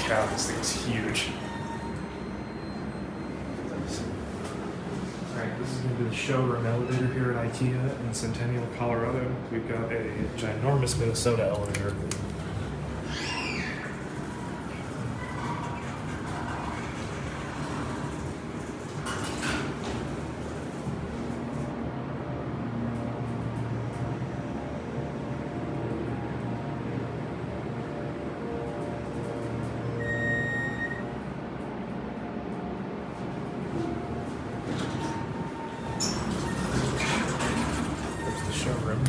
cow, this thing's huge. Alright, this is going to be the showroom elevator here at IKEA in Centennial, Colorado. We've got a ginormous Minnesota elevator. Showroom.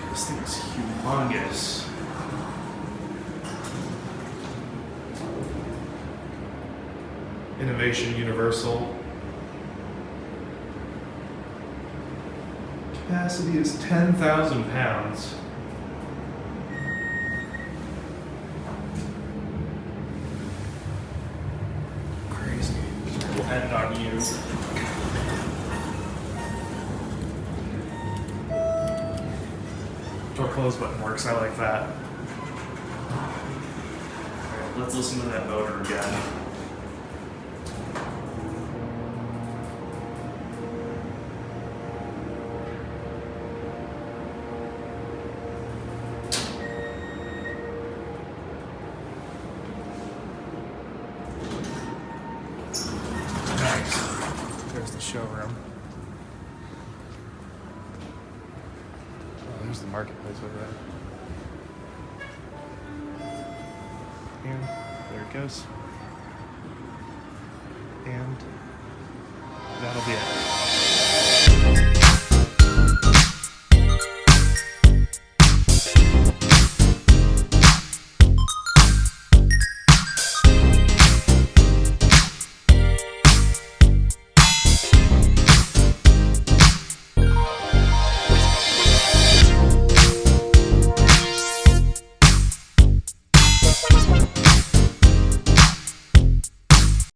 This thing is humongous. Innovation Universal. Capacity is 10,000 pounds. Depend on you. Door close button works, I like that. Alright, let's listen to that motor again. There's the showroom. Oh, there's the marketplace over there. And there it goes. And that'll be it.